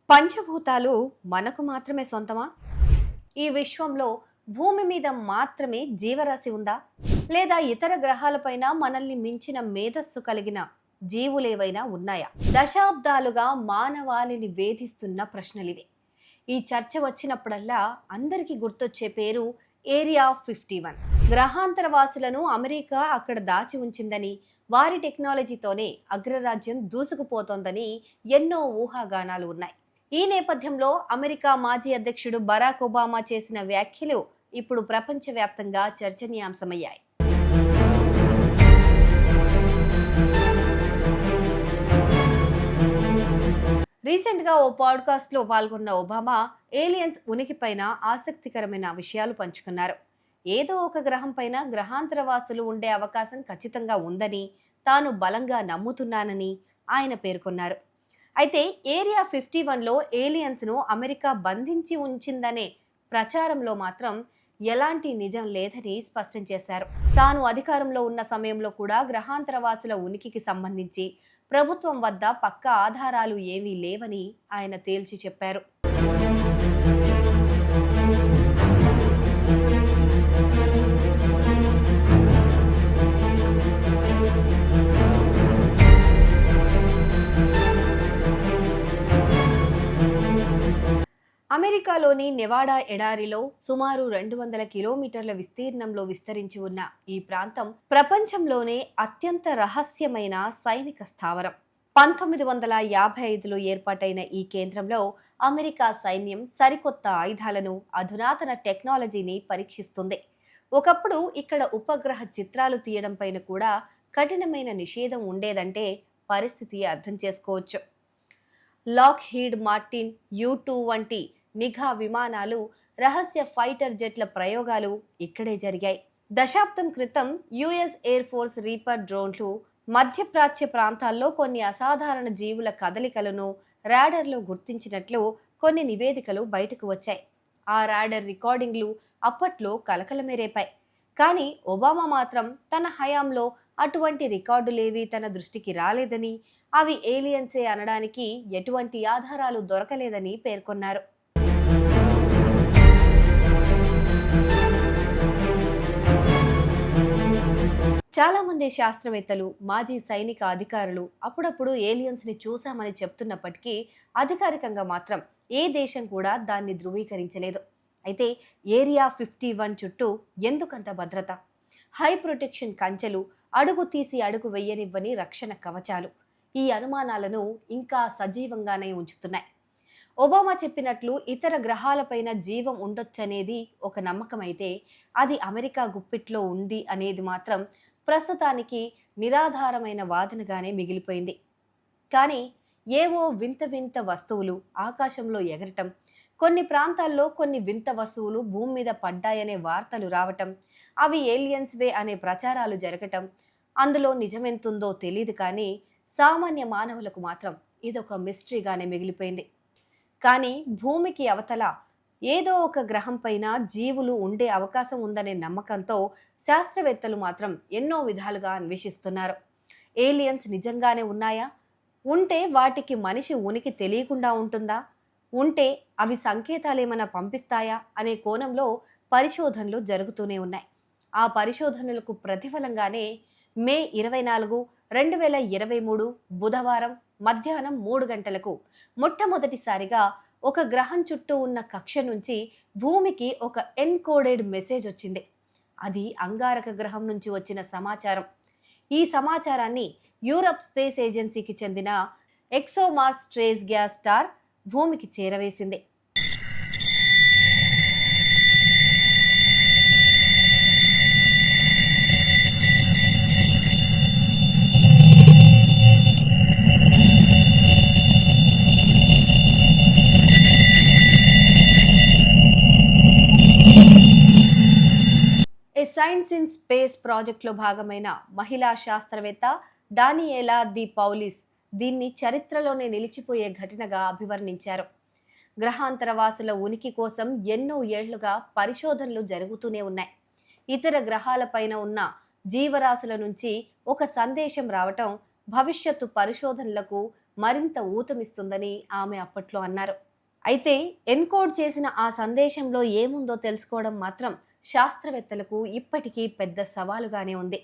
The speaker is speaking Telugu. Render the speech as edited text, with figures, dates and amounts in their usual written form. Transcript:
పంచభూతాలు మనకు మాత్రమే సొంతమా? ఈ విశ్వంలో భూమి మీద మాత్రమే జీవరాశి ఉందా? లేదా ఇతర గ్రహాలపైన మనల్ని మించిన మేధస్సు కలిగిన జీవులేవైనా ఉన్నాయా? దశాబ్దాలుగా మానవాళిని వేధిస్తున్న ప్రశ్నలివి. ఈ చర్చ వచ్చినప్పుడల్లా అందరికీ గుర్తొచ్చే పేరు ఏరియా 51. గ్రహాంతరవాసులను అమెరికా అక్కడ దాచి ఉంచిందని, వారి టెక్నాలజీతోనే అగ్రరాజ్యం దూసుకుపోతోందని ఎన్నో ఊహాగానాలు ఉన్నాయి. ఈ నేపథ్యంలో అమెరికా మాజీ అధ్యక్షుడు బరాక్ ఒబామా చేసిన వ్యాఖ్యలు ఇప్పుడు ప్రపంచవ్యాప్తంగా చర్చనీయాంశమయ్యాయి. రీసెంట్గా ఓ పాడ్కాస్ట్లో పాల్గొన్న ఒబామా ఏలియన్స్ ఉనికిపైన ఆసక్తికరమైన విషయాలు పంచుకున్నారు. ఏదో ఒక గ్రహం పైన గ్రహాంతరవాసులు ఉండే అవకాశం ఖచ్చితంగా ఉందని తాను బలంగా నమ్ముతున్నానని ఆయన పేర్కొన్నారు. అయితే ఏరియా 51లో ఏలియన్స్ను అమెరికా బంధించి ఉంచిందనే ప్రచారంలో మాత్రం ఎలాంటి నిజం లేదని స్పష్టం చేశారు. తాను అధికారంలో ఉన్న సమయంలో కూడా గ్రహాంతరవాసుల ఉనికికి సంబంధించి ప్రభుత్వం వద్ద పక్కా ఆధారాలు ఏమీ లేవని ఆయన తేల్చి చెప్పారు. అమెరికాలోని నెవాడా ఎడారిలో సుమారు 200 కిలోమీటర్ల విస్తీర్ణంలో విస్తరించి ఉన్న ఈ ప్రాంతం ప్రపంచంలోనే అత్యంత రహస్యమైన సైనిక స్థావరం. 1955లో ఏర్పాటైన ఈ కేంద్రంలో అమెరికా సైన్యం సరికొత్త ఆయుధాలను, అధునాతన టెక్నాలజీని పరీక్షిస్తుంది. ఒకప్పుడు ఇక్కడ ఉపగ్రహ చిత్రాలు తీయడం పైన కూడా కఠినమైన నిషేధం ఉండేదంటే పరిస్థితి అర్థం చేసుకోవచ్చు. లాక్హీడ్ మార్టిన్ U-2 వంటి నిఘా విమానాలు, రహస్య ఫైటర్ జెట్ల ప్రయోగాలు ఇక్కడే జరిగాయి. దశాబ్దం క్రితం యుఎస్ ఎయిర్ ఫోర్స్ రీపర్ డ్రోన్లు మధ్యప్రాచ్య ప్రాంతాల్లో కొన్ని అసాధారణ జీవుల కదలికలను రాడర్లో గుర్తించినట్లు కొన్ని నివేదికలు బయటకు వచ్చాయి. ఆ రాడర్ రికార్డింగ్లు అప్పట్లో కలకలమే రేపాయి. కానీ ఒబామా మాత్రం తన హయాంలో అటువంటి రికార్డులేవి తన దృష్టికి రాలేదని, అవి ఏలియన్సే అనడానికి ఎటువంటి ఆధారాలు దొరకలేదని పేర్కొన్నారు. చాలా మంది శాస్త్రవేత్తలు, మాజీ సైనిక అధికారులు అప్పుడప్పుడు ఏలియన్స్ ని చూశామని చెప్తున్నప్పటికీ అధికారికంగా మాత్రం ఏ దేశం కూడా దాన్ని ధృవీకరించలేదు. అయితే ఏరియా 51 చుట్టూ ఎందుకంత భద్రత? హై ప్రొటెక్షన్ కంచెలు, అడుగు తీసి అడుగు వెయ్యనివ్వని రక్షణ కవచాలు ఈ అనుమానాలను ఇంకా సజీవంగానే ఉంచుతున్నాయి. ఒబామా చెప్పినట్లు ఇతర గ్రహాలపైన జీవం ఉండొచ్చనేది ఒక నమ్మకం అయితే, అది అమెరికా గుప్పిట్లో ఉంది అనేది మాత్రం ప్రస్తుతానికి నిరాధారమైన వాదనగానే మిగిలిపోయింది. కానీ ఏవో వింత వింత వస్తువులు ఆకాశంలో ఎగరటం, కొన్ని ప్రాంతాల్లో కొన్ని వింత వస్తువులు భూమి మీద పడ్డాయనే వార్తలు రావటం, అవి ఏలియన్స్వే అనే ప్రచారాలు జరగటం, అందులో నిజమెంతుందో తెలియదు. కానీ సామాన్య మానవులకు మాత్రం ఇదొక మిస్టరీగానే మిగిలిపోయింది. కానీ భూమికి అవతల ఏదో ఒక గ్రహం పైన జీవులు ఉండే అవకాశం ఉందనే నమ్మకంతో శాస్త్రవేత్తలు మాత్రం ఎన్నో విధాలుగా అన్వేషిస్తున్నారు. ఏలియన్స్ నిజంగానే ఉన్నాయా? ఉంటే వాటికి మనిషి ఉనికి తెలియకుండా ఉంటుందా? ఉంటే అవి సంకేతాలేమైనా పంపిస్తాయా అనే కోణంలో పరిశోధనలు జరుగుతూనే ఉన్నాయి. ఆ పరిశోధనలకు ప్రతిఫలంగానే మే 24, 2023 బుధవారం మధ్యాహ్నం 3 గంటలకు మొట్టమొదటిసారిగా ఒక గ్రహం చుట్టూ ఉన్న కక్ష నుంచి భూమికి ఒక ఎన్కోడెడ్ మెసేజ్ వచ్చింది. అది అంగారక గ్రహం నుంచి వచ్చిన సమాచారం. ఈ సమాచారాన్ని యూరప్ స్పేస్ ఏజెన్సీకి చెందిన ఎక్సోమార్స్ ట్రేస్ గ్యాస్ స్టార్ భూమికి చేరవేసింది. సైన్స్ ఇన్ స్పేస్ ప్రాజెక్టులో భాగమైన మహిళా శాస్త్రవేత్త డానియేలా ది పౌలిస్ దీన్ని చరిత్రలోనే నిలిచిపోయే ఘటనగా అభివర్ణించారు. గ్రహాంతరవాసుల ఉనికి కోసం ఎన్నో ఏళ్లుగా పరిశోధనలు జరుగుతూనే ఉన్నాయి. ఇతర గ్రహాలపైన ఉన్న జీవరాశుల నుంచి ఒక సందేశం రావటం భవిష్యత్తు పరిశోధనలకు మరింత ఊతమిస్తుందని ఆమె అప్పట్లో అన్నారు. అయితే ఎన్కోడ్ చేసిన ఆ సందేశంలో ఏముందో తెలుసుకోవడం మాత్రం శాస్త్రవేత్తలకు ఇప్పటికీ పెద్ద సవాలుగానే ఉంది.